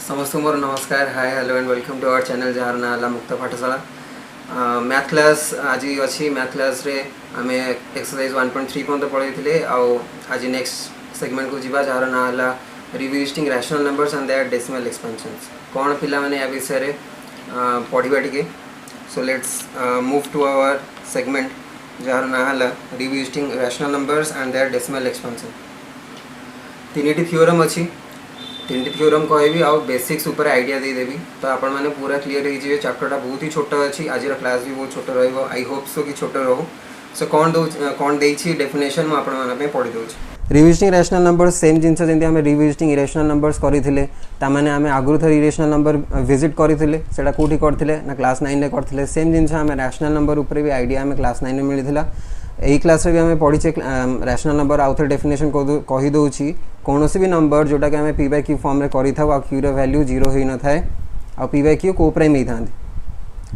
समस्त मोर नमस्कार hi hello and welcome to our channel जार ना आला मुक्त पाठशाला मैथ क्लास आज अच्छी मैथ क्लास रे आम एक्सरसाइज 1.3 पर्यंत पढ़ी आज नेक्स्ट सेगमेंट को जीवा जार ना आला revisiting rational numbers and their decimal expansions कौन पिला माने या विषय रे पढ़िबा टिके। So let's move to our segment जार ना आला revisiting rational numbers and their decimal expansion. तीन थ्योरम अच्छी तीन थ्योरम कहबी आ बेसिक्स ऊपर आइडिया देदेवी तो आपण मैंने पूरा क्लीयर हो चैप्टरटा बहुत ही छोट अच्छी आज क्लास भी बहुत छोट रही आई होप सो कि छोट रो। सो कौन देछि डेफिनेशन मैं आपण माने पढ़ी दउछि। रिविजिटिंग रैशनल नंबर सेम जिनस जेंति हमें रिविजिटिंग इरेशनल नंबर्स करथिले तामाने हमें आगुरु थर इरेशनल नंबर विजिट करथिले सेटा कोठी करथिले ना क्लास 9 रे करथिले सेम जिनस हमें रैशनल नंबर ऊपर भी आइडिया हमें क्लास 9 में मिलिथिला। यही क्लास रे भी हमें पढ़ीचे रैशनल नंबर आउ थे डेफिनेशन कही दउछि कौन भी नंबर जोटा कि आम पी बाय क्यू फॉर्म रे करी था क्यू रो वैल्यू 0 हो न थाए आ पी बाय क्यू को प्राइम होता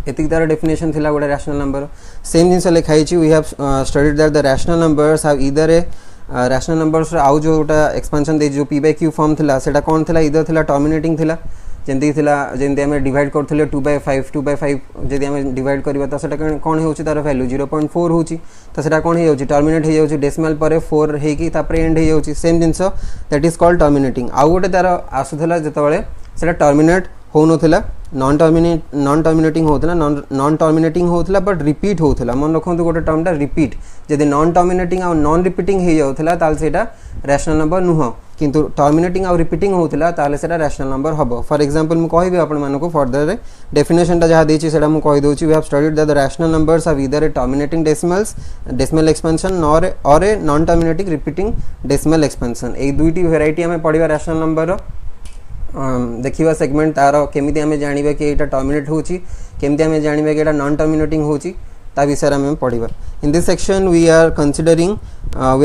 एतिक तार डेफिनेशन थिला गोटे रैशनल नंबर सेम जिनस लिखाई we have studied that the rational numbers have either a rational numbers आउ जोटा एक्सपेंशन दे जो पी बाय क्यू फॉर्म थिला सेटा कौन थिला ईदर थिला टर्मिनेटिंग थिला जमी जमी आम डिवाइड करते 2/5 2/5 जदि आम डिवाइड करवा तो सेटा कौन हो तार वैल्यू 0.4 हो तो सेटा कौन हो टर्मिनेट हो जाए डेसिमल पर 4 होकर एंड हो जाए same genus that is called terminating. आउ गोटे तार आसूला जिते से टर्मिनेट हो नाला नॉन टर्मिनेटिंग होता नॉन टर्मिनेटिंग होता बट रिपीट होता मन रखु गोटे टर्मटा रिपीट जदि नॉन टर्मिनेटिंग आ नॉन रिपीटिंग हो जाता से रैशनल नंबर नुह किंतु टर्मिनेटिंग आ रिपीटिंग होता से रैशनल नंबर हम। फॉर एग्जांपल मु कहबी आपण मानको फर्दर डेफिनेशन टा जहाँ देछि सेटा मु कहि दोछि we have studied that the rational numbers have either a terminating decimal expansion or a non terminating repeating decimal expansion. ए दुईटी वेराइटी हमें पढ़िबा रैशनल नंबर देखिबा सेगमेंट तार केमिति हमें जानिबा कि एटा टर्मिनेट होछि केमिति हमें जानिबा कि एटा नॉन टर्मिनेटिंग होछि ता विषय में पढ़िबा। In this section we are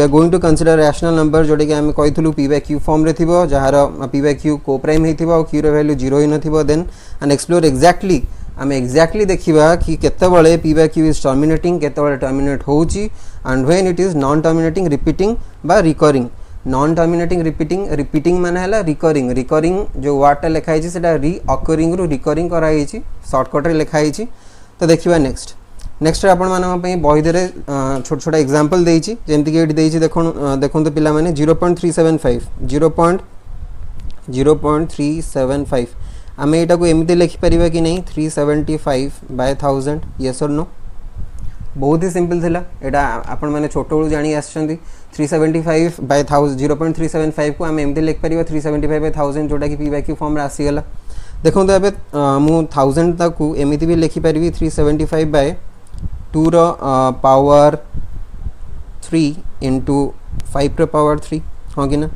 going to consider rational number जोटा कि आम कही पी बाय क्यू फॉर्म रे थिबो जार पी बाय क्यू को प्राइम होइथिबो और क्यू रो वैल्यू 0 होई नथिबो देन एंड एक्सप्लोर एक्जाक्टली आम एक्जाक्टली देखिबा कि केतेबेले P by Q is terminating केतेबेले टर्मिनेट होउची and when it is non terminating repeating बा रिकरिंग। नॉन टर्मिनेटिंग रिपीटिंग माने हला रिकरिंग जो वर्डटा लिखाई छि सेटा रीअकरिंग रु रिकरिंग कराई छि शॉर्टकट रे लिखाई छि। तो देखिबा नेक्स्ट आपण मानक बही दे छोट छोटा एग्जांपल देछि जेमति कि एठी देछि देखंतु पिला माने 0.375 0.375 आमे एटा को एमिति लिखि परिबा कि नहीं 375/1000 यस और नो। बहुत ही सिंपल थिला एटा आपण माने छोट बळु जानि आछंती 375/1000 0.375 को आमे एमिति लिखि परिबा 375/1000 जोटा कि पी बाय क्यू फॉर्म रे आसी गेला। देखंतु एबे मु 1000 ताकू एमिति भी लिखि परिबी 375/2 रो पावर 3 इंटू 5 रो पावर 3 हाँ कि ना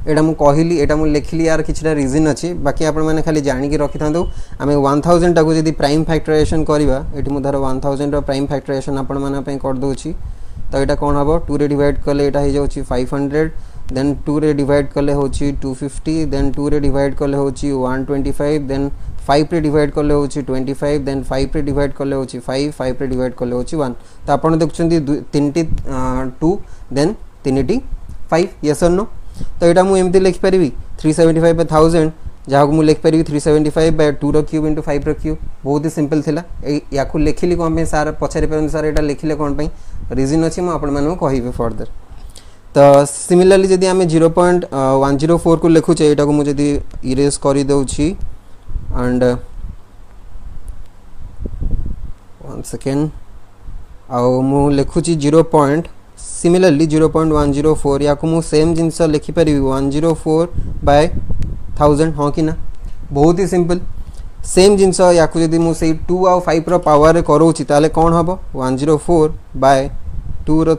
एटा मु कहली एटा मु लिखली यार किछटा रीजन अछि बाकी आपण माने खाली जानि के रखि थांदो आमे 1000 टाको जदी प्राइम फैक्टराइजेशन करबा एठी मु धर 1000 रो प्राइम फैक्टराइजेशन आपण माने पे कर दोछि तो एटा कोन हबो 2 रे डिवाइड करले एटा हे जाउछि 500 देन 2 रे डिवाइड करले होछि 250 देन 2 रे डिवाइड करले होछि 125 देन 5 रे डिवाइड करले होछि 25 देन 5 रे डिवाइड करले होछि 5 रे डिवाइड करले होछि 1 तो आपण देखछन्ती 3टी 2 देन 3टी 5 यस और नो। तो एटा मु एमती लिख परिबी 375/1000 जहाँ को मु लिख परिबी 375/2 रो क्यूब इंटू 5 रो क्यूब बहुत ही सिंपल थिला या को लिखिली कोन पे सार पछारे पर सर एटा लिखिले कोन पे रीजन अछि मु आपण मानू कहिबे फर्दर। तो सिमिलरली जदि आमे 0.104 को लिखु छै एटा को मु जदि इरेज करि दउछि एंड 1 सेकेंड आ मु लिखु छी 0. सिमिलरली 0.104 या को मु सेम जिनस लिखि परिबी 104/1000 हाँ कि ना बहुत ही सिंपल सेम जिनस या को जदि मु से 2 आ 5 रो पावर रे करोछि ताले कोन हबो 104/2 रो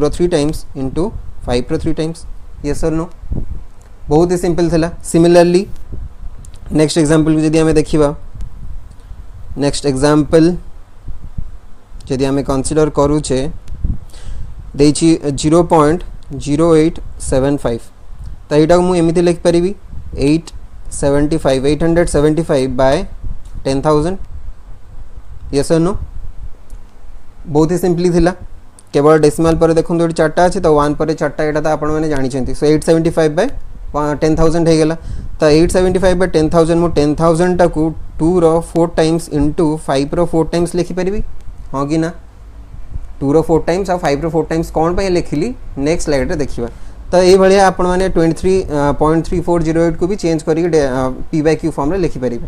3 टाइम्स इंटू 5 रो 3 टाइम्स यस और नो बहुत ही सिंपल थिला। सिमिलरली नेक्स्ट एग्जांपल जदि हमें देखिबा नेक्स्ट एग्जांपल जदि हमें कंसीडर करू छे देछि 0.0875 तो एटा मु एमिति लिख परिबी 875/10000 यस और नो बहुत ही सिंपली थिला केवल डेसिमल पर देखो चार्टा अच्छे तो 1 पर चार्टा एटा तो आपण माने जानि छथि सो 875/1000 10,000 हो गला तो 875 बाय 10,000 मु 10,000 टाकू 2 रो 4 टाइम्स इंटू 5 रो 4 टाइम्स लिखि परिबी हाँ कि ना 2 रो 4 टाइम्स और 5 रो 4 टाइम्स कौन पे लिखिली नेक्स्ट स्लाइड रे देखिबा तो ये भाया आपण माने 23.3408 को भी चेंज करी पी बाय क्यू फॉर्म रे लिखि परिबे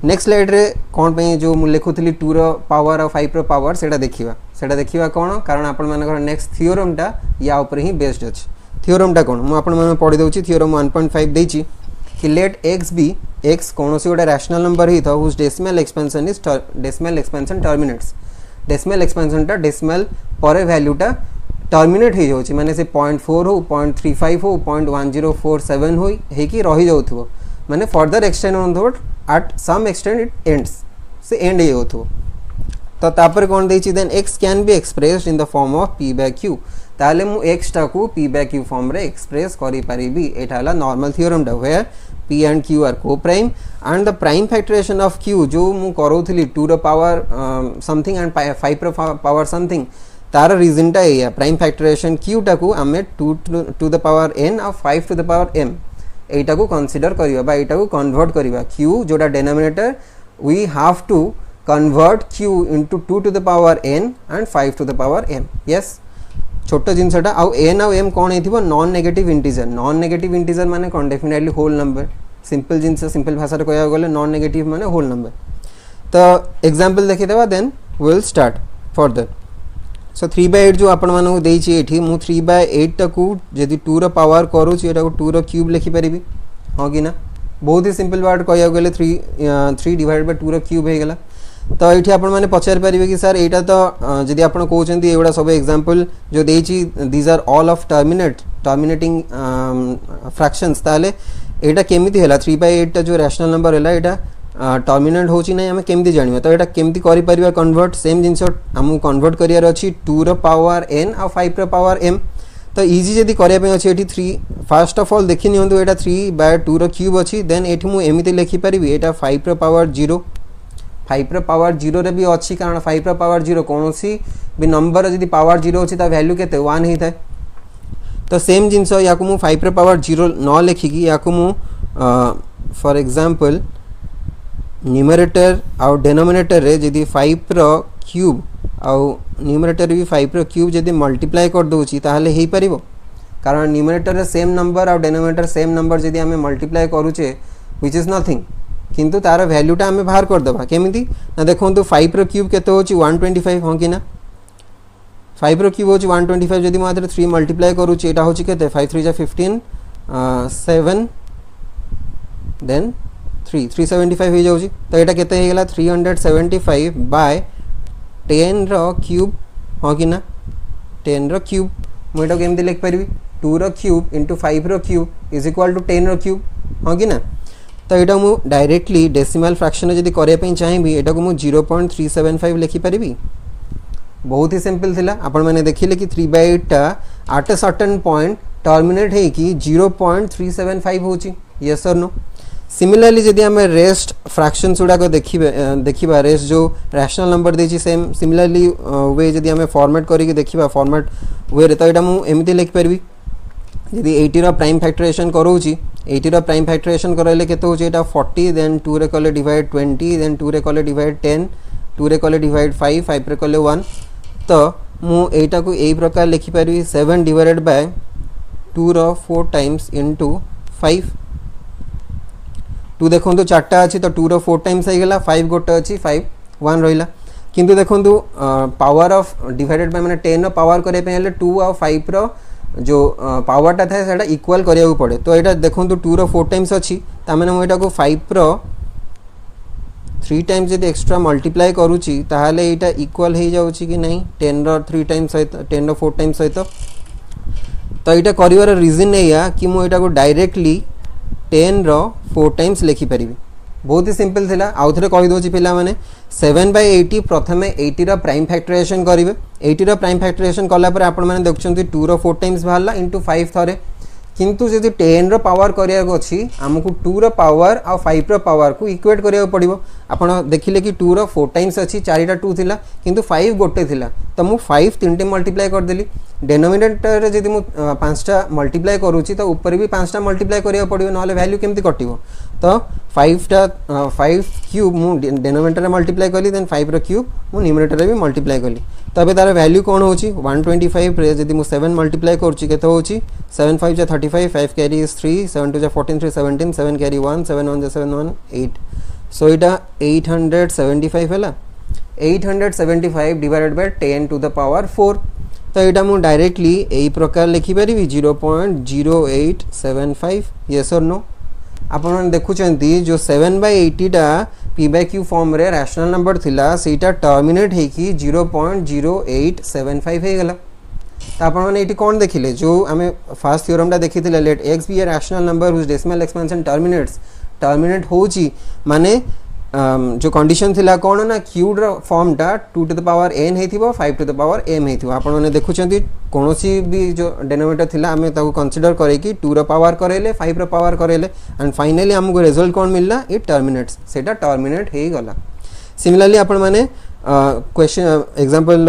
नेक्स्ट स्लाइड रे कौन पे जो मु लिखुतली 2 रो पावर और 5 रो पावर सेटा देखिबा कौन कारण आपण माने नेक्स्ट थ्योरम टा या ऊपर ही बेस्ड अछि थ्योरम टा कौन मु आपण माने पढी दउची थ्योरम 1.5 देची कि लेट x बी x कौन सी गोटे रैशनल नंबर ही था whose decimal expansion is decimal expansion terminates decimal expansion टा डेसिमल पर वैल्यू टा टर्मिनेट हो जाउची माने से 0.4 हो 0.35 हो 0.1047 हो हे कि रही जाउथबो माने further extend on the at some extend it ends से एंड हे होथबो तो तापर कौन देची then x can be expressed in the form of p by q ताले मु x टा को p बाय q फॉर्म रे एक्सप्रेस करि परिबी एटा हला नॉर्मल थ्योरम दा where p and q are co-prime and the prime factorization of q जो मु करोथली 2 रो पावर समथिंग एंड 5 रो पावर समथिंग तार रीजन टा या प्राइम फैक्टराइजेशन q टा को हमें 2 टू द पावर n और 5 टू द पावर m एटा को कंसीडर करिवा बा एटा को कन्वर्ट करिवा q जोटा denominator we have to convert q into 2 to the power n and 5 to the power m yes छोट जिनसटा आउ n आउ m कौन हेथिबो नॉन नेगेटिव इंटीजर माने कौन डेफिनेटली होल नंबर सिंपल जिनस सिंपल भाषा रे कहया गले नॉन नेगेटिव माने होल नंबर तो एग्जांपल देखि देबा then we will start further so 3/8 जो आपण मानू देछि एठी मु 3/8 टाकू यदि 2 रो पावर करू छी एटा को 2 रो क्यूब लिखि परिबी हां कि ना बहुत ही सिंपल वर्ड कहया गले 3 डिवाइडेड बाय 2 रो क्यूब हे गेला तो ये आपण मैंने पचार पारे कि सर यहाँ तो जदि आप कहते एगुड़ा सब एग्जांपल जो देची these are all of terminating fractions ताले एटा केमिति हैला 3/8 जो रैशनल नंबर हैला एटा टर्मिनेट होची नै हम केमिति जानिबा तो एटा केमिति करि परिबा कन्वर्ट सेम जिंस हम कन्वर्ट करियार अछि 2 रो पावर n और 5 रो पावर m तो इजी जदि करिया पे अछि एठी 3 फर्स्ट ऑफ ऑल देखि नियंतु एटा 3/2 रो क्यूब अछि देन एठी मु एमिति लिखि परिबी एटा 5 रो पावर 0 5 रो पावर 0 रे भी अच्छी कारण 5 रो पावर 0 कौन सी भी नंबर जदि पावर 0 अच्छी ता वैल्यू केते 1 ही थाए तो सेम जिंस या को मु 5 रो पावर 0 न लिखि कि या को मु फॉर एग्जांपल न्यूमरेटर और डिनोमिनेटर रे जदि 5 रो क्यूब और न्यूमरेटर भी 5 रो क्यूब जदि मल्टीप्लाई कर दोची ताहले हेई परिबो कारण न्यूमरेटर रे सेम नंबर और डिनोमिनेटर सेम नंबर जदि हमें मल्टीप्लाई करूचे व्हिच इज नथिंग किंतु तार वैल्यूटा आम बाहर करदे केमी ना देखो 5 रो क्यूब केते होची 125 हाँ कि ना 5 रो क्यूब होची 125 जदि मुझे 3 मल्टीप्लाई करूची एटा होची केते 5 3 जा 15 7 देन 375 हो जाउची तो एटा केते हे गेला 375 बाय 10 रो क्यूब हाँ कि ना 10 रो क्यूब मु एटा केमती लिख परिबी 2 रो क्यूब इंटू 5 रो क्यूब इज इक्वल टू 10 रो क्यूब हाँ कि ना तो यहाँ मु डायरेक्टली डेसिमल फ्रैक्शन जदि करने चाहिए यहाँ को मु 0.375 लिखि परिबी बहुत ही सिंपल थिला आपण मैंने देखिले कि 3/8 टा at a certain point terminate है कि 0.375 होची यस और नो सिमिलरली जदि हम रेस्ट फ्रैक्शंस गुड़ा को देखिबा रेस्ट जो रैशनल नंबर देची सेम सिमिलरली वे जदि हम फॉर्मेट करिके देखिबा फॉर्मेट वे रे तो यहाँ मु एमिति लिखि परिबी यदि 80 रो प्राइम फैक्टराइजेशन करूची 80 रो प्राइम फैक्टराइजेशन करले केते होची एटा 40 देन 2 रे कले डिवाइड 20 देन 2 रे कले डिवाइड 10 2 रे कले डिवाइड 5 5 रे कले 1 तो मु एटा को एई प्रकार लिखि परिबी 7 डिवाइडेड बाय 2 रो 4 टाइम्स इनटू 5 2 देखंतु चारटा अछि तो 2 रो 4 टाइम्स आइ गेला 5 गोटे अछि 5 1 रहिला किंतु देखंतु पावर ऑफ डिवाइडेड बाय माने 10 रो पावर करे पे हले 2 और 5 रो जो पावरटा था सेटा इक्वल करिया पड़े तो यहाँ देखो 2 रो 4 टाइम्स अच्छी तामें मुझे 5 रो 3 टाइम्स जब एक्स्ट्रा मल्टीप्लाई करुच्ची ताहले यहाँ इक्वल हो जाउची कि नहीं 10 रो 3 टाइम्स सहित 10 रो 4 टाइम्स सहित तो यहाँ कर रीजन या कि मुझे को डायरेक्टली 10 रो 4 टाइम्स लिखि परिबी बहुत ही सिंपल थिला आउ थरे कहि दोची पिला माने 7/80 प्रथमे 80 रो प्राइम फैक्टराइजेशन करिवे 80 रो प्राइम फैक्टराइजेशन कला पर आपण माने देखछन्ती 2 रो 4 टाइम्स बाहरला इनटू 5 थरे किंतु जदि 10 रो पावर करिया को अछि हमकु 2 रो पावर और 5 रो पावर को इक्वेट करिया पड़िबो आपण देखिले कि 2 रो 4 टाइम्स अछि 4टा 2 थिला किंतु 5 गोटे थिला तो मु 5 3 मल्टीप्लाई कर देली डिनोमिनेटर रे जदी मु 5टा मल्टीप्लाई करूची तो ऊपर भी 5टा मल्टीप्लाई करिया पड़ियो नले वैल्यू केमती कटिवो तो 5 क्यूब मु डिनोमिनेटर रे मल्टीप्लाई कली देन 5 रो क्यूब मु न्यूमरेटर रे भी मल्टीप्लाई कली तबे तार वैल्यू कोन होची 125 रे जदी मु 7 मल्टीप्लाई करूची केते होची 7 5 जा 35 5 कैरी इज 3 7 2 जा 14 3 17 7 कैरी 1 7 1 जा 7 1 8 सो इटा 875 हैला 875 divided by 10 to the power 4 तो यहाँ मुझे डायरेक्टली यही प्रकार लिखिपारि 0.0875 येस और नो आपन देखुं जो 7/80 टा पी बाय क्यू फॉर्म रे रैशनल नंबर थिला सेटा टर्मिनेट हेकी 0.0875 हे गला तो आपण माने एटी कोन देखिले जो आमे फर्स्ट थ्योरम टा देखिथिले let x be a rational number whose decimal expansion terminate होची माने जो कंडीशन थिला कोन ना क्यूब रो फॉर्म टा 2 टू द पावर n हेथिबो 5 टू द पावर m हेथिबो आपण माने देखुचंती कोनोसी भी जो डिनोमिनेटर थिला हमें ताको कंसीडर करे कि 2 रो पावर करेले 5 रो पावर करेले एंड फाइनली हमको रिजल्ट कोन मिलला इट टर्मिनेट्स सेटा टर्मिनेट हे गला सिमिलरली आपण माने क्वेश्चन एग्जांपल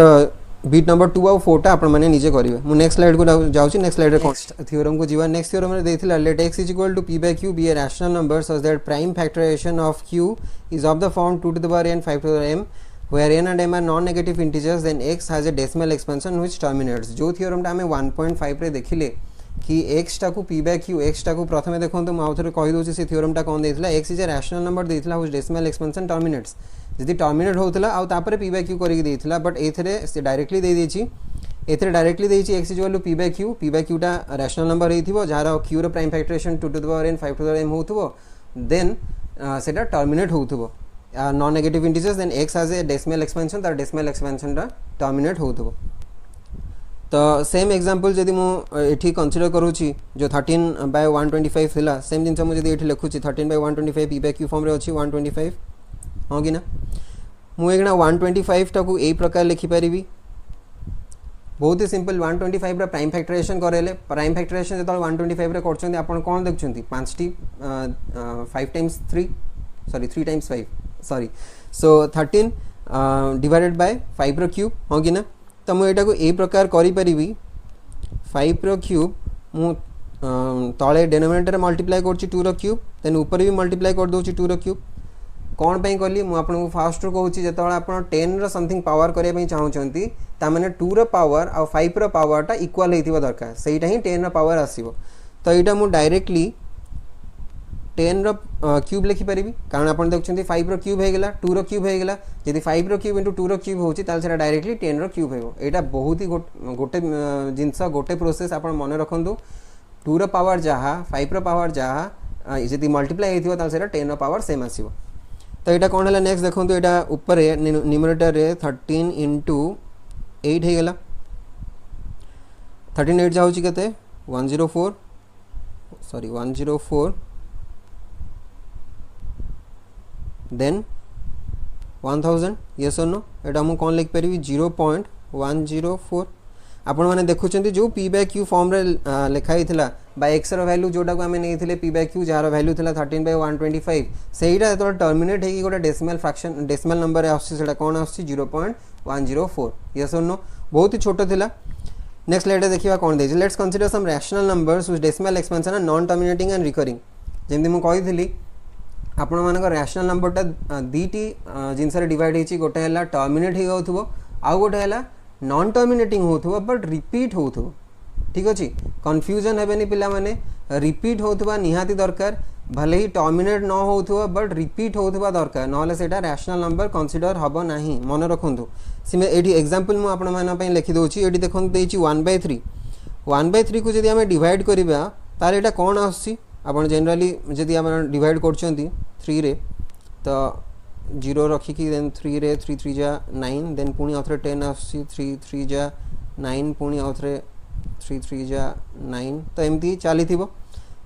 बीट नंबर 2 और 4 टा आपण माने नीचे करिवे मु नेक्स्ट स्लाइड को जाउची नेक्स्ट स्लाइड रे थ्योरम को जीवा नेक्स्ट थ्योरम रे देथिला let x is equal to p by q be a rational number such that prime factorization of q is of the form 2 to the power n 5 to the power m where n and m are non negative integers then x has a decimal expansion which terminates जो theorem टा हमें 1.5 रे देखिले कि x टा को p by q x टा को प्रथमे देखंतु म आउथरे कहि दोछि से थ्योरम टा कोन देथिला x is a rational number देथिला which decimal expansion terminates जदि टर्मिनेट होतला आ तापर p by q करिक देथिला बट एथरे से डायरेक्टली दे देछि एथरे डायरेक्टली देछि x is equal to p by q टा रैशनल नंबर हेथिबो जार q रो prime factorization 2 to the power n 5 to the power m होथबो देन सेटा टर्मिनेट होथबो non negative integers then x has a decimal expansion तार decimal expansion टा terminate होथबो तो सेम एग्जांपल जदि मु एठी कंसीडर करूची जो 13/125 थिला सेम दिन मु जदि एठी लिखुची 13/125 p by q फॉर्म रे अछि 125 हाँ कि ना मु एकना 125 टाकू ए प्रकार लिखि परिबी बहुत ही सिंपल 125 रा प्राइम फैक्टराइजेशन करेले प्राइम फैक्टराइजेशन जतल 125 रे करछन्ती आपण कोन देखछन्ती 5 टी 5 times 3 sorry 3 times 5 sorry so 13 divided by 5 रो क्यूब हाँ कि ना तो मु एटा को ए प्रकार करि परिबी 5 रो क्यूब मु तळे डिनोमिनेटर मल्टीप्लाई करछि 2 रो क्यूब देन ऊपर भी मल्टीप्लाई कर दोछि 2 रो क्यूब कौन पे कली मु आपन फास्ट रो कहूची जतळ आपण 10 रो समथिंग पावर करे पई चाहउचंती ता माने 2 रो पावर और 5 रो पावर टा इक्वल हेतिबो दरकार सेटा ही 10 रो पावर आसीबो तो एटा मु डायरेक्टली 10 रो क्यूब लिखि परिबी कारण आपण देखुचंती 5 रो क्यूब हे गेला 2 रो क्यूब हे गेला यदि 5 रो क्यूब * 2 रो क्यूब होची ताल सेटा डायरेक्टली 10 रो क्यूब हेबो एटा बहुत ही गोटे जिंस गोटे प्रोसेस आपण मन रखंदु 2 रो पावर जहा 5 रो पावर जहा यदि मल्टीप्लाई हेतिबो ताल सेटा 10 रो पावर सेम आसीबो तो यहाँ कौन है नेक्स्ट देखो यहाँ ऊपर न्यूमरेटर रे 13 इंटू 8 हो गला 13 8 जाऊँगी केते 104 सॉरी 104 देन 1000 यस और नो एटा मु कौन लिख पारि 0.104 आपण माने देखुचंती जो p by q फॉर्म रे लिखाई थिला बाय x रो वैल्यू जोटा को हमें नहीं थिले p by q jar value थिला 13/125 सेहीटा तो टर्मिनेट हेकी गोटे डेसिमल फ्रैक्शन डेसिमल नंबर आसी सेटा कोन आसी 0.104 यस और नो बहुत ही छोटो थिला नेक्स्ट स्लाइड देखिबा कोन देछि let's consider some rational numbers which decimal expansion are non terminating and recurring जेमि मु कहि थिली आपण मानक रैशनल नंबर टा दीटी जिंस रे डिवाइड हेची गोटे हला टर्मिनेट हे होथबो आ गोटे हला नॉन टर्मिनेटिंग होथबो बट रिपीट होथबो ठीक अछि कंफ्यूजन हेबेनी पिला माने रिपीट होथबा निहाती दरकार भले ही टर्मिनेट न होथबो बट रिपीट होथबा दरकार नहले सेटा रैशनल नंबर कंसीडर हबो नाही मन रखंतु सिमे एडी एग्जांपल मु आपण माना पई लिखि दोछि एडी देखन देछि 1/3 1/3 को जदि हमें डिवाइड करिबा तार एटा कोन आछि आपण जनरली जदि हम डिवाइड करछंती 3 रे तो 0 रखिकी देन 3 रे 3 3 जा 9 देन पुणी आउथरे 10 आसी 3 3 जा 9 पुणी आउथरे 3 3 जा 9 तो एमती चली थिबो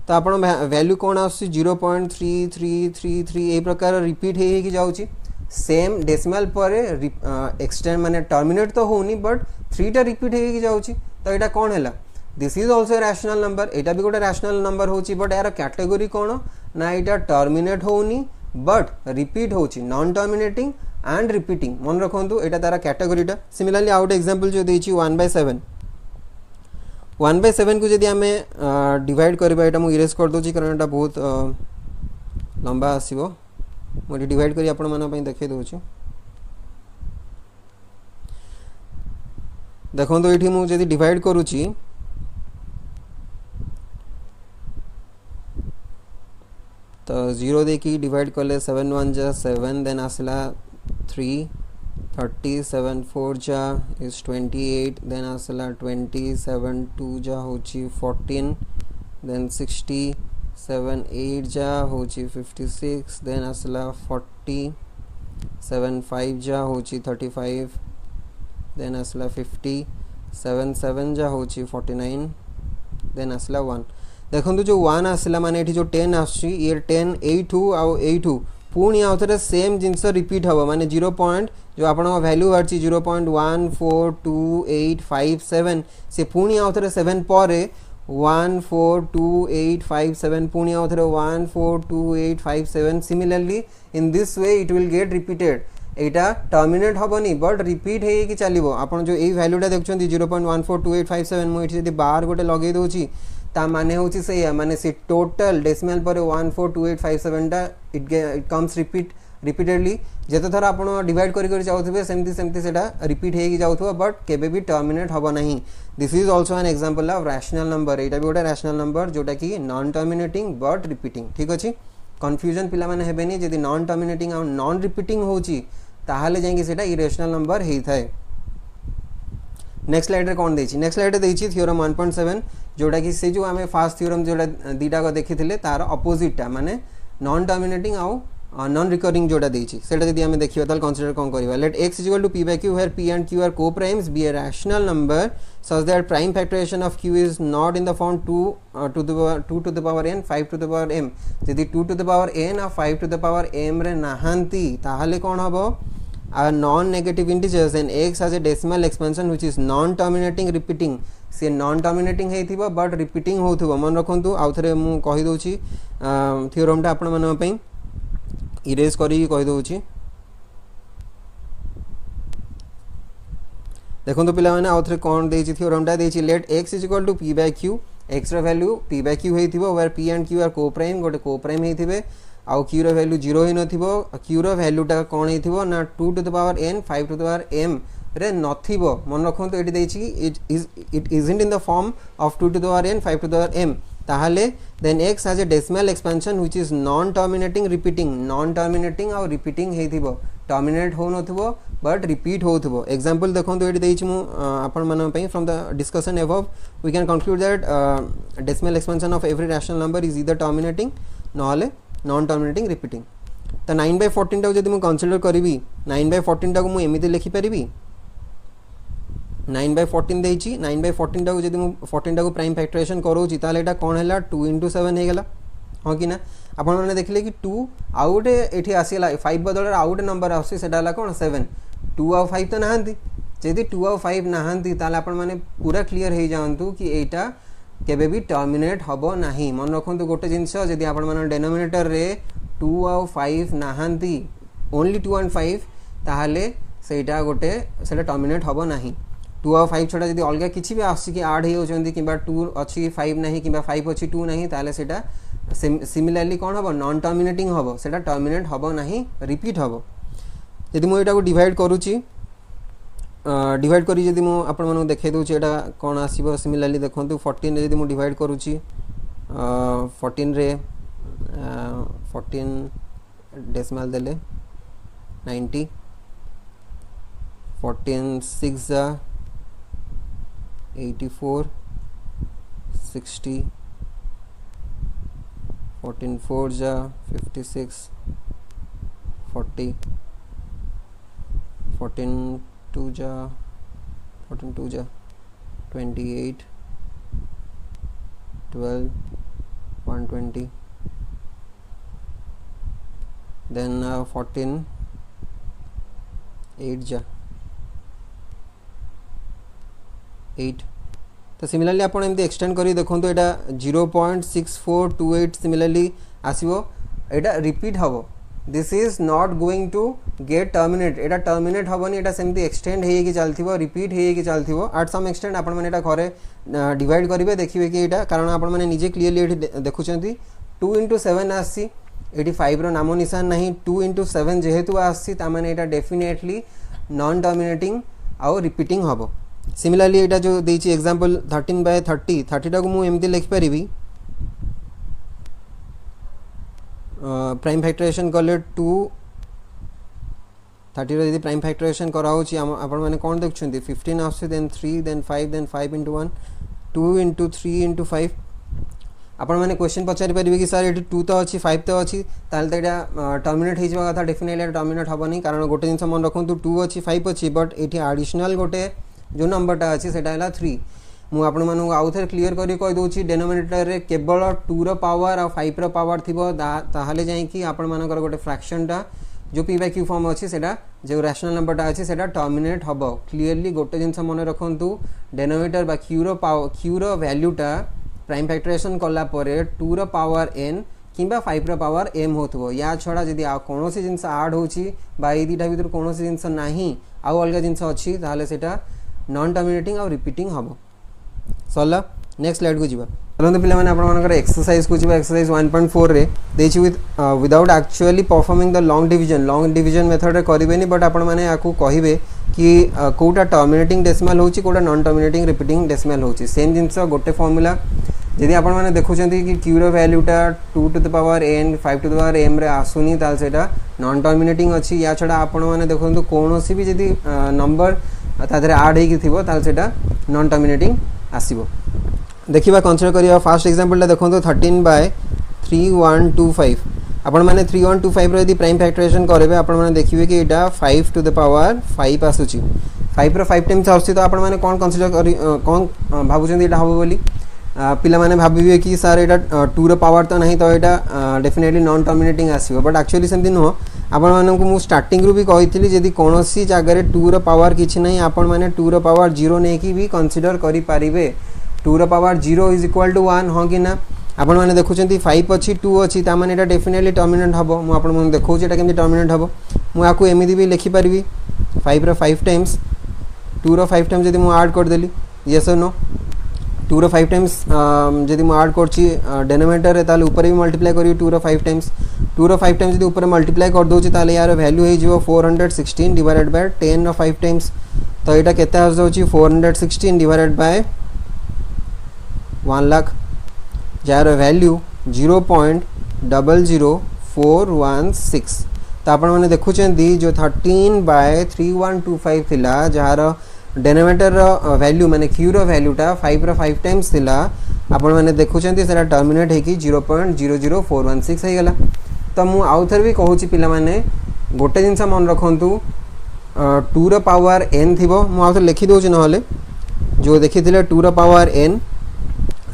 तो आपण वैल्यू कोन आसी 0.3333 ए प्रकार रिपीट हे कि जाउची सेम डेसिमल पर एक्सटेंड माने टर्मिनेट तो होनी बट 3 टा रिपीट हे कि जाउची तो एटा कोन हैला this is also a rational number एटा भी गोटे रैशनल नंबर होची बट यार कैटेगरी कोन ना एटा टर्मिनेट होनी बट रिपीट होची नॉन टर्मिनेटिंग एंड रिपीटिंग मन रखु एटा तार कैटेगोरीटा सिमिलरली आउट एग्जांपल जो देछि 1/7 1/7 को जदि आम डिवाइड करबा एटा मु इरेज कर दोछि कारण एटा बहुत लंबा आसीबो मुझे डिवाइड करी आपण मन पई देखै दोछि देखो तो ये मुझे डिवाइड करुच्ची तो 0 देखी डिवाइड कले 7 1 जा 7 देन आसला 3 30 7 4 जा इज 28 देन आसला 20 7 2 जा होची 14 देन 60 7 8 जा होची 56 देन आसला 40 7 5 जा होची 35 देन आसला 50 7 7 जा होची 49 देन आसला 1 देखो जो 1 आसला माने एठी जो 10 आछी ये 10 8 आउ 8 पुणी आउ थरे सेम जिंस रिपीट हबो माने 0 पॉइंट जो आपण वैल्यू आछि 0.142857 से पुणी आउ थरे 7 परे 142857 पुणी आउ थरे 142857 similarly in this way it will get repeated Etah terminate हेनी बट रिपीट हो चलो आपन जो यही वैल्यूटा देखुं 0.142857 मुझे जब बार गोटे लगे दूसरी ता माने होची से माने से टोटल डेसिमल पर 142857 टा इट कम्स रिपीटेडली जेते थर आपण डिवाइड करी जाउथबे सेमती सेटा रिपीट हेगी जाउथबो बट केबे भी टर्मिनेट हबो नहीं this is also an example of rational number एटा भी गोटे रैशनल नंबर जोटा कि नॉन टर्मिनेटिंग बट रिपीटिंग ठीक अछि कन्फ्यूजन पिला माने हेबेनी जदि नॉन टर्मिनेटिंग और नॉन रिपीटिंग होची ताहाले जांगी सेटा इरेशनल नंबर हेई थाए नेक्स्ट स्लाइड रे कोन देछि नेक्स्ट स्लाइड रे देछि थ्योरम 1.7 जोटा कि से जो आमे फास्ट थ्योरम जोटा दीटा को देखिथिले तार अपोजिट माने नॉन टर्मिनेटिंग आउ नॉन रिकरिंग जोटा देछि सेटा जदि आमे देखिबा ताल कंसीडर कोन करबा late x = p by q where p and q are co-primes be a rational number such that prime factorization of q is not in the form 2 to the power n 5 to the power m जदि 2 to the power n और 5 to the power m रे नाहंती ताहाले कोन हबो are non-negative integers and x has a decimal expansion which is non-terminating repeating से non-terminating है थिबो but repeating होथबो मन रखंतु आउ थरे मु कहि दोछि थ्योरम टा आपण मन पई इरेज करी कहि दोछि देखो तो पिला माने आउ थरे कोन देछि थ्योरम टा देछि let x = p by q x रो वैल्यू p by q है थिबो where p and q are co-prime गोटे co-prime है थिबे आउ q रो वैल्यू 0 ही नथिबो q रो वैल्यू टा कोन है थिबो ना 2 to the power n 5 to the power m रे नथिबो मन रखंतु एटी देछि it isn't in the form of 2 to the power n 5 to the power m ताहाले then x has a decimal expansion which is non terminating repeating और repeating है थिबो terminate हो नथिबो but repeat होथबो एग्जांपल देखंतु एटी देछि मु आपण मन पई from the discussion above we can conclude that decimal expansion of every rational number is either terminating नहले नॉन टर्मिनेटिंग रिपीटिंग तो 9/14 टा जदि मु कंसीडर करिवि 9/14 टा को मु एमिति लिखि परिबि 9/14 देछि 9/14 टा को जदि मु 14 टा को प्राइम फैक्टराइजेशन करोछि ताले एटा कोन हैला 2 * 7 हे गेला हो कि ना आपण माने देखले कि 2 आउटे एठी आसीला 5 बदल आउटे नंबर आसी सेटा हला कोन 7 2 और 5 तो नाहंती जदि 2 और 5 नाहंती ताले आपण माने पूरा क्लियर हे जानतु कि एटा केबे भी टर्मिनेट हबो नाही मन रखंतु गोटे जिंस जदि आपण माने डिनोमिनेटर रे 2 और 5 नाहंती ओनली 2 and 5 ताहाले सेटा गोटे सेटा टर्मिनेट हबो नाही 2 और 5 छोटा जदि अलगा किछि भी आसी कि ऐड हे होचंती किबा 2 अछि 5 नाही किबा 5 अछि 2 नाही ताहाले सेटा सिमिलरली कोन हबो नॉन टर्मिनेटिंग हबो सेटा टर्मिनेट हबो नाही रिपीट हबो यदि मु एटा को डिवाइड करूची डिवाइड करी जदि मु आपण मानु देखै दोछि एटा कोन आसीबो सिमिलरली देखंतु 14 रे जदि मु डिवाइड करूची 14 रे 14 डेसिमल देले 90 14 6 जा 84 60 14 4 जा 56 40 14 2 जा 28 12 120 then 14 8 जा 8 तो सिमिलरली आपण एमती एक्सटेंड करी देखंतु एटा 0.6428 सिमिलरली आसीबो एटा रिपीट हबो this is not going to get terminate एटा टर्मिनेट हेनी एटा सेमती एक्सटेंड होगी चलथिबो रिपीट होगी चलथिबो एट सम एक्सटेंड आपण माने एटा घरे डिवाइड करिवे देखिबे कि एटा कारण आपण माने निजे क्लियरली एठी देखुचंती 2 into 7 आसी एटी 5 रो नामो निशान नहीं 2 into 7 जेहेतु आसी ता माने एटा डेफिनेटली नॉन टर्मिनेटिंग आउ रिपीटिंग हबो सिमिलरली एटा जो देछि एग्जांपल 13/30 30 टा को मु एमती लिख परिबी प्राइम फैक्टराइजेशन कले 2 30 रो यदि प्राइम फैक्टराइजेशन कराउछि आपण माने कोन देखछन्ती 15 आसी then 3 then 5 then 5 into 1 2 into 3 into 5 आपण माने क्वेश्चन पचारि परिबे कि सर एटी 2 तो अछि 5 तो अछि ताल तेडा टर्मिनेट हेजबा कथा डेफिनेटली टर्मिनेट हबनी कारण गोटे जिंस मन रखंतु 2 अछि 5 अछि बट एटी एडिशनल गोटे जो नंबरटा अछि सेटा हला 3 मु आपण मानु आउ थर क्लियर करी कहि दोछि डिनोमिनेटर रे केवल 2 रो पावर और 5 रो पावर थिबो ताहाले जाई कि आपण मानकर गोटे फ्रैक्शन टा जो p by q फॉर्म अछि सेटा जो रैशनल नंबरटा अछि सेटा टर्मिनेट हबो क्लियरली गोटे जिंस मन रखंतु डिनोमिनेटर बा q रो वैल्यूटा प्राइम फैक्टराइजेशन कला परे 2 रो पावर n किंबा 5 रो पावर m होतबो या छडा जदी आ कोनोसी जिंस ऐड होछि बा ए दिटा भीतर कोनोसी जिंस नाही आ अलगा जिंस अछि ताहाले सेटा नॉन टर्मिनेटिंग और रिपीटिंग हबो सल्ला नेक्स्ट स्लाइड को जीवा चलते पिला माने आपण मानकर एक्सरसाइज को जीवा एक्सरसाइज 1.4 रे देछि without actually performing the long division method रे करिवेनी बट आपण माने आकू कहिबे कि कोटा टर्मिनेटिंग डेसिमल होछि कोटा नॉन टर्मिनेटिंग रिपीटिंग डेसिमल होछि सेम जिंस गोटे फार्मूला यदि आपण माने देखुछंती कि q row वैल्यूटा 2 to the power n 5 to the power m रे आसुनी ताल सेटा नॉन टर्मिनेटिंग अछि या छडा आपण माने देखंतु कोनोसी भी यदि नंबर तादरे ऐड हेकि थिबो ताल सेटा नॉन टर्मिनेटिंग आसीबो देखिबा कंसीडर करिया फर्स्ट एग्जांपल ला देखंतु 13/3125 आपण माने 3125 रो यदि प्राइम फैक्टराइजेशन करबे आपण माने देखिबे कि एटा 5 to the power 5 आसुची 5 रो 5 टाइम्स आउछि तो आपण माने कोन कंसीडर करी कोन भाबुचंदी एटा हबो बोली पिला माने भाबिबे कि सर एटा 2 रो पावर तो नहीं तो एटा डेफिनेटली नॉन टर्मिनेटिंग आसीबो बट एक्चुअली सेमति नो आपण माने को मु स्टार्टिंग रू भी कहितली यदि कोनोसी जगह रे 2 रो पावर किछि नहीं आपण माने 2 रो पावर 0 ने की भी कंसीडर करि पारिबे 2 रो पावर 0 इज इक्वल टू 1 हो कि ना आपण माने देखुचंती 5 अछि 2 अछि ता माने एटा डेफिनेटली टर्मिनेट हबो मु आपण माने देखौछि एटा केमति टर्मिनेट हबो मु आकू एमिति भी लिखि परिबी 5 रो 5 टाइम्स 2 रो 5 टाइम्स यदि मु ऐड कर देली यस और नो 2 रो 5 टाइम्स यदि मु ऐड करछि डिनोमिनेटर रे ताले ऊपर भी मल्टीप्लाई करियो 2 रो 5 टाइम्स 2 रो 5 टाइम्स यदि ऊपर मल्टीप्लाई कर दोछि ताले यार वैल्यू हे जिवो 416 डिवाइडेड बाय 10 रो 5 टाइम्स तो एटा केते आ जाउछि 416 divided by 1 lakh jar value 0.00416 तो आपण माने देखुचंदी जो 13/3125 थिला जार डिनोमिनेटर वैल्यू माने q रो वैल्यूटा 5 रो 5 टाइम्स थिला आपण माने देखुचंती सेटा टर्मिनेट हे कि 0.00416 हे गेला तो मु आउथर भी कहूची पिला माने गोटे जिंस मन रखंतु 2 रो पावर n थिबो मु आउथर लिखि दोची नहले जो देखिथिले 2 रो पावर n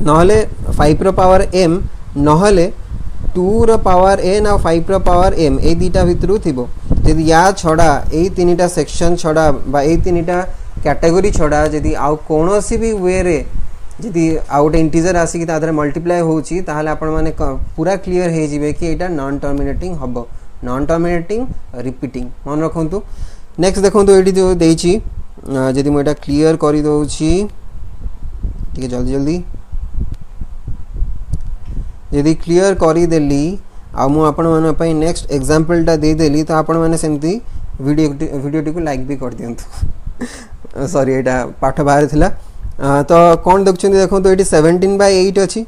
नहले 5 रो पावर m नहले 2 रो पावर n और 5 रो पावर m ए दीटा भितरु थिबो यदि या छडा ए तीनटा सेक्शन छडा बा ए तीनटा कैटेगरी छडा यदि आउ कोनोसी भी वे रे यदि आउट इंटीजर आसी कि तादरे मल्टीप्लाई होची ताहाले आपण माने पूरा क्लियर हे जिवे कि एटा नॉन टर्मिनेटिंग हबो नॉन टर्मिनेटिंग रिपीटिंग मन रखंतु नेक्स्ट देखंतु एडी जो देइची यदि मु एटा क्लियर करि दोउची ठीक है जल्दी यदि क्लियर करी देली आ मु आपण मन पई नेक्स्ट एग्जांपल टा दे देली तो आपण माने सेमती वीडियो को लाइक भी कर दियंतु सॉरी एटा पाठ बाहर थिला तो कोन देखछन्ती देखो तो एटी 17/8 अछि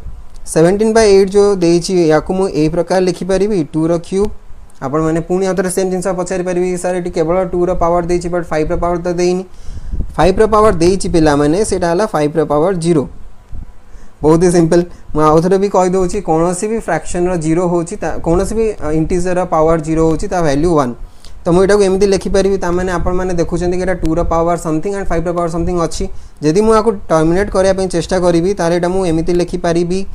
17/8 जो देइछि याकु मु ए प्रकार लिखि परिबी 2 रो क्यूब आपण माने पुनी आतर सेम जिंस पचारि परिबी सर एटी केवल 2 रो पावर देइछि बट 5 रो पावर तो देइनी 5 रो पावर देइछि पिला माने सेटा हला 5 रो पावर 0 बहुत ही सिंपल मु आउथरे भी कहि दोछि कोनोसी भी फ्रैक्शन रो 0 होछि कोनोसी भी इंटीजर रो पावर 0 होछि ता वैल्यू 1 तो मु एटा को एमिति लिखि परिबी ता माने आपण माने देखुछन्ती कि एटा 2 रो पावर समथिंग एंड 5 रो पावर समथिंग अछि जदि मु आको टर्मिनेट करिया पे चेष्टा करिबी तारे एटा मु एमिति लिखि परिबी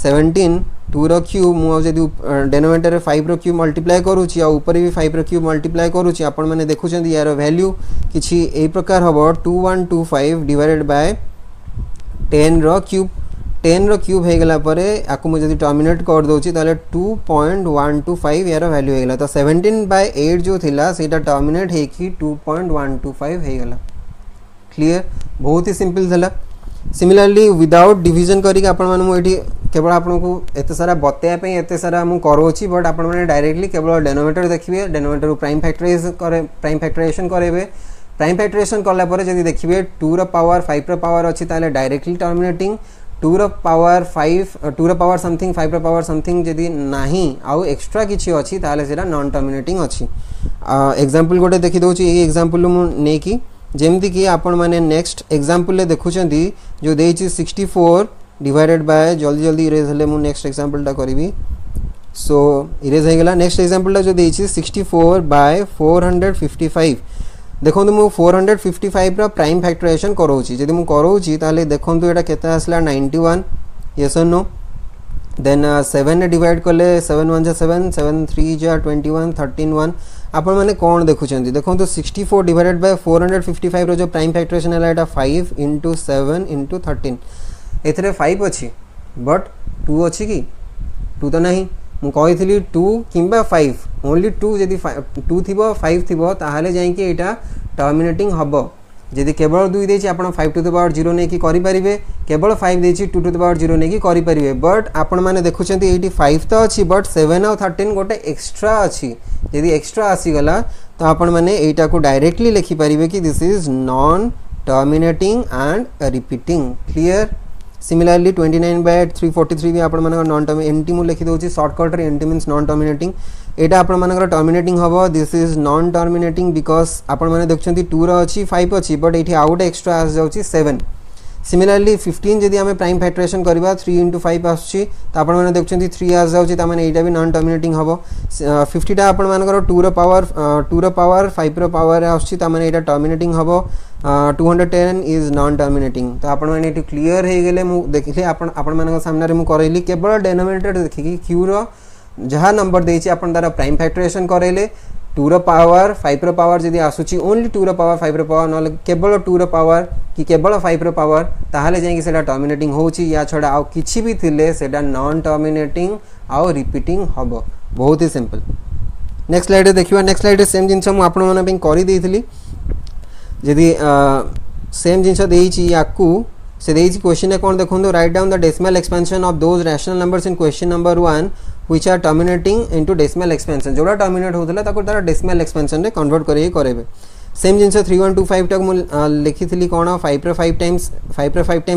17 2 रो क्यूब मु जदि डिनोमिनेटर रे 5 रो क्यूब मल्टीप्लाई करूछि आ ऊपर भी 5 रो क्यूब मल्टीप्लाई करूछि आपण माने देखुछन्ती यार वैल्यू किछि ए प्रकार हबो 2125 डिवाइडेड बाय 10 रो क्यूब 10 रो क्यूब हो गला परे आकु मु जदी टर्मिनेट कर दोची ताले 2.125 यार वैल्यू हो गला तो 17/8 जो थिला सेटा टर्मिनेट हे कि 2.125 हो गला क्लियर बहुत ही सिंपल थिला सिमिलरली विदाउट डिवीजन करी आपण माने मु एठी केवल आपन को एते सारा बतेया पे एते सारा मु करोची बट आपण माने डायरेक्टली केवल डिनोमिनेटर देखिबे डिनोमिनेटर को प्राइम फैक्टराइजेशन करेबे प्राइम फैक्टराइजेशन करला परे जदी देखिबे 2 रो पावर 5 रो पावर अछि ताले डायरेक्टली टर्मिनेटिंग 2 रो पावर 5 2 रो पावर समथिंग 5 रो पावर समथिंग जदी नाही आउ एक्स्ट्रा किछि अछि ताले सेटा नॉन टर्मिनेटिंग अछि एग्जांपल गोटे देखि दोची ए एग्जांपल मु ने की जेमती कि आपण माने नेक्स्ट एग्जांपल ले देखुचंदी जो देछि 64 डिवाइडेड बाय जल्दी जल्दी इरेज हले मु नेक्स्ट एग्जांपल टा करबी सो इरेज हे गेला नेक्स्ट एग्जांपल टा जो देछि 64 बाय 455 देखो मु 455 रा प्राइम फैक्टराइजेशन करोची जदी मु करोची ताले देखंतु एटा केते आसला 91 यस और नो देन 7 ने डिवाइड करले 7 1 जा 7 7 3 जा 21 13 1 आपण माने कोन देखुचंदी देखंतु 64 डिवाइडेड बाय 455 रो जो प्राइम फैक्टराइजेशन हला एटा 5 * 7 * 13 एथरे 5 अछि बट 2 अछि कि 2 तो नहीं मु कहितली 2 किंबा 5 ओनली 2 जदी 2 थिबो 5 थिबो ताहाले जाई कि एटा टर्मिनेटिंग हबो जदी केवल 2 देछि आपण 5 टू द पावर 0 नै कि करि परिबे केवल 5 देछि 2 टू द पावर 0 नै कि करि परिबे बट आपण माने देखुचंती 85 तो अछि बट 7 और 13 गोटे एक्स्ट्रा अछि यदि एक्स्ट्रा आसी गला तो आपण माने एटा को डायरेक्टली लिखि परिबे कि this is non terminating and repeating clear similarly 29/343 भी आपण मानकर नॉन टर्म एनटी मु लिखि दोची शॉर्टकट रे एनटी मींस नॉन टर्मिनेटिंग एटा आपण मानकर टर्मिनेटिंग हबो this is non terminating because आपण माने देखछंती 2 रो अछि 5 अछि बट एठी आउट एक्स्ट्रा आस जाउची 7 सिमिलरली 15 जदी हमें प्राइम फैक्टराइजेशन करबा 3 * 5 आछी त आपण माने देखछंती 3 आस जाउची त माने एटा भी नॉन टर्मिनेटिंग हबो 50 टा आपण मानकर 2 रो पावर 5 रो पावर आछी त माने एटा टर्मिनेटिंग हबो 210 इज नॉन टर्मिनेटिंग तो आपण माने एटी क्लियर हे गेले मु देखिले आपण मानक सामने रे मु करैली केवल डिनोमिनेटर देखि q रो जहा नंबर देछि आपण तारा प्राइम फैक्टराइजेशन करैले 2 रो पावर 5 रो पावर जदी आसुची ओनली 2 रो पावर 5 रो पावर न केवल 2 रो पावर कि केवल 5 रो पावर ताहाले जाई कि सेटा टर्मिनेटिंग होउची या छोडा आ किछि भी थिले सेटा नॉन टर्मिनेटिंग आ रिपीटिंग हबो बहुत ही सिंपल नेक्स्ट स्लाइड देखिबा नेक्स्ट स्लाइड सेम जिंस मु आपण माने पे करि देइथिली जदी सेम जिंस देइची याकू से देइची क्वेश्चन है कोन देखोंदो write down the decimal expansion of those rational numbers in question number 1 which are terminating into decimal expansion जोड़ा टर्मिनेट होतला ताको तारा डेसिमल एक्सपेंशन रे कन्वर्ट करिए करेबे सेम जिंस 3125 तक मु लिखिथिली कोन 5 रो 5 टाइम्स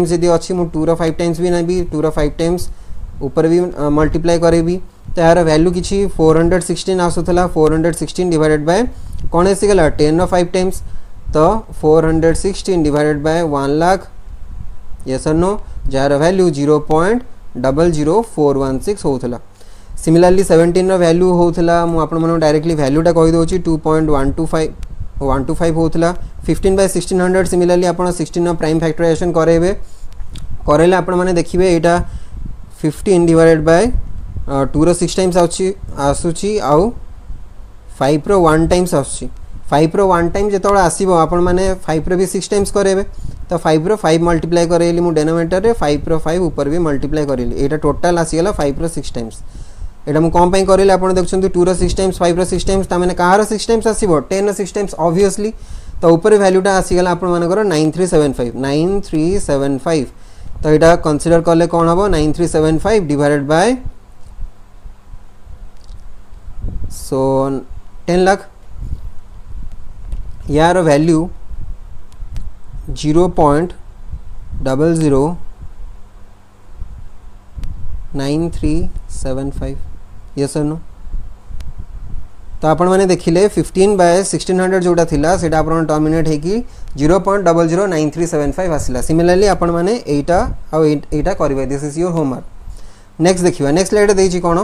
जदी अछि मु 2 रो 5 टाइम्स भी नबी 2 रो 5 टाइम्स ऊपर भी मल्टीप्लाई करेबी तो यार वैल्यू किछि 416 आसुतला 416 डिवाइडेड बाय कोन एसी गला 10 रो 5 टाइम्स तो 416 डिवाइडेड बाय 1 लाख यस और नो जार वैल्यू 0.00416 होथला सिमिलरली 17 रो वैल्यू होथला मु आपण मनो डायरेक्टली वैल्यू टा कहि दोची 2.125 होथला 15 बाय 1600 सिमिलरली आपण 16 रो प्राइम फैक्टराइजेशन करेबे करेला आपण माने देखिबे एटा 15 डिवाइडेड बाय 2 रो 6 टाइम्स आसुची आउ 5 रो 1 टाइम्स आसुची 5 रो 1 टाइम जेतोळ आसीबो आपण माने 5 रो भी 6 टाइम्स करेबे तो 5 रो 5 मल्टीप्लाई करेली मु डिनोमिनेटर रे 5 रो 5 ऊपर भी मल्टीप्लाई करेली एटा टोटल आसी गेला 5 रो 6 टाइम्स एटा मु कोन पई करेली आपण देखछंती 2 रो 6 टाइम्स 5 रो 6 टाइम्स ता माने कहार 6 टाइम्स आसीबो 10 रो 6 टाइम्स ऑब्वियसली तो ऊपर वैल्यूटा आसी गेला आपण मानकर 9375 तो एटा कंसीडर करले कोन हबो 9375 डिवाइडेड बाय सो 10 लाख यार वैल्यू 0.009375 यस और नो तो आपण माने देखिले 15 बाय 1600 जोटा थिला सेटा आपण टर्मिनेट हे कि 0.009375 आसिला सिमिलरली आपण माने एटा करिवे this is your homework next देखिबा नेक्स्ट स्लाइड देछि कोन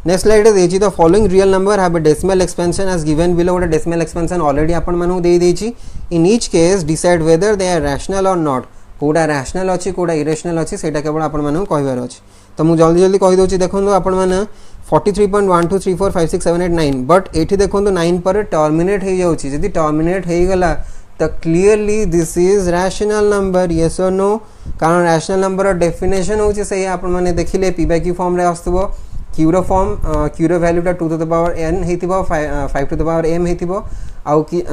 नेक्स्ट स्लाइड देछि the following real number have a decimal expansion as given below what decimal expansion already आपण मानु दे देछि in each case decide whether they are rational or not कोडा rational अछि कोडा इरेशनल अछि सेटा केवल आपण मानु कहबार अछि तो मु जल्दी जल्दी कहि दोछि देखों आपण माने 43.12345678 9 बट एठी देखों 9 पर टर्मिनेट हे जाउछि जदी टर्मिनेट हे गला तो clearly this is rational number, yes और नो? कारण रैशनल नंबर डेफिनेशन होची से आपण माने देखिले पी बाय क्यू फॉर्म रे आस्तबो, क्यू रो फॉर्म क्यू रो वैल्यू टा 2 टू द पावर n हेतिबो, 5 टू द पावर m हेतिबो, आउ कि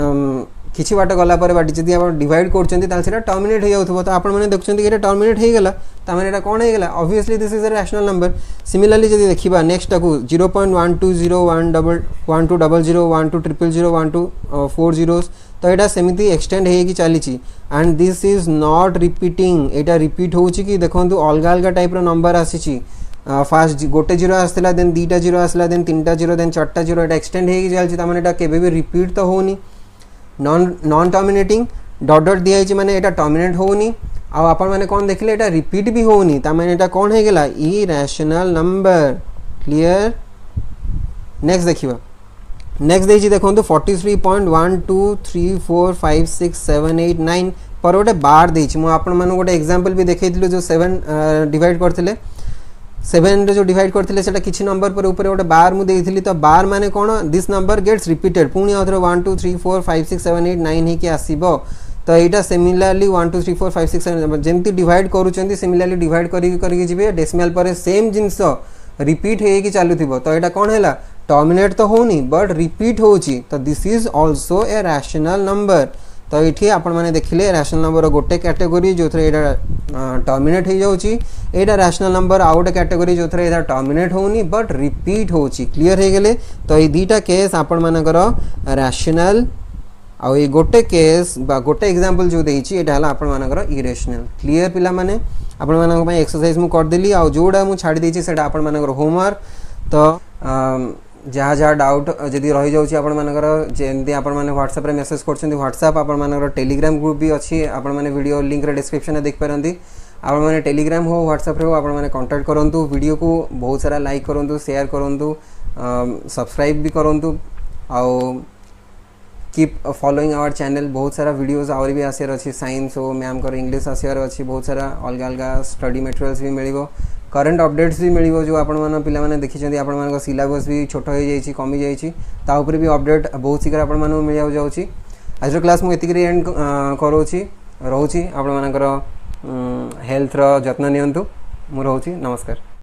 किछि बाट गला पर बाटी जदी आपण डिवाइड करचंती ताल सेटा टर्मिनेट हे जाउथबो। तो आपण माने देखचंती कि एटा टर्मिनेट हे गेला, ता माने एटा कोन हे गेला? Obviously this is a rational number. Similarly जदी देखिबा नेक्स्ट टाकू 0.1201001200120012 तो एटा सेमिति एक्सटेंड हे कि चलीची and this is not repeating. एटा रिपीट होउची कि देखंतु अलगा अलगा टाइप रो नंबर आसीची, फास्ट गोटे जीरो आसला, देन दुईटा जीरो आसला, देन तीनटा जीरो, देन चारटा जीरो, एटा एक्सटेंड हे कि चलची, ता माने एटा केबे भी रिपीट तो होनी। नॉन टर्मिनेटिंग डॉट डॉट दिया माने एटा टर्मिनेट होनी, आ आपण माने कोन देखले एटा रिपीट भी होनी, ता माने एटा कोन हे गेला? Irrational number. क्लियर? नेक्स्ट देखिबा, नेक्स्ट देछि देखंतु 43.12345678 पर गोटे बार देछि। मु आपण माने गोटे एग्जांपल भी देखैतिलो जो 7 डिवाइड करथिले, 7 रे जो डिवाइड करथिले सेटा किछि नंबर पर ऊपर गोटे बार मु देइथिली। तो बार माने कोन? दिस नंबर गेट्स रिपीटेड, पुनी आथरो 1 2 3 4 5 6 7 8 9 हे कि आसीबो। तो एटा सिमिलरली 1 2 3 4 5 6 7 जेंति डिवाइड करूचंती सिमिलरली डिवाइड करी जिवे डेसिमल पर सेम जिंस रिपीट हे कि चालुथिबो। तो एटा कोन हैला? टर्मिनेट तो होनी बट रिपीट होची, तो this is also a rational number. तो ये आपण मैंने देखिले रैशनल नंबर गोटे कैटेगोरी जो थे टर्मिनेट हो जाउची, एटा रैशनल नंबर आउ गोटे कैटेगोरी जो थे टर्मिनेट होनी बट रिपीट होची। क्लियर हो गले? तो ये दुईटा केस आपण मानकर रैशनल आउ ये गोटे केस बा गोटे एग्जांपल जो देइची एटा हला आपण मानकर इरेशनल। क्लियर पिला माने? आपण मानक पय एक्सरसाइज मु कर देली, आउ जोडा मु छाडी देइची सेटा आपण मानकर होमवर्क। तो जहाँ जहाँ डाउट जदि रही जाऊँगी आपण मानकर जेमती आपण माने व्हाट्सएप रे मेसेज करछन्ती, व्हाट्सएप आपण मानकर टेलीग्राम ग्रुप भी अच्छी, आपण माने वीडियो लिंक रे डिस्क्रिप्शन में देख पारंती। आपण माने टेलीग्राम हो व्हाट्सएप रे हो आपण माने कांटेक्ट करंतु, वीडियो को बहुत सारा लाइक करंतु, शेयर करंतु, सब्सक्राइब भी करंतु, आउ कीप फॉलोइंग आवर चैनल। बहुत सारा वीडियोस और भी आसियार अच्छी, साइंस हो, मैम कर इंग्लिश आसियार अच्छी, बहुत सारा अलग अलग स्टडी मटेरियल्स भी मिलिबो, करंट अपडेट्स भी मिलिबो। जो आपण माने पिला माने देखिछन्ती आपण मानक सिलेबस भी छोट हो जाइछि, कमी जाइछि, ता ऊपर भी अपडेट बहुत शीघ्र आपण माने मिल जाउछि। आज क्लास मु एतिकरी एंड करोछि, रहउछि। आपण मानकर हेल्थ रो जत्न नियंतु। मु रहउछि, नमस्कार।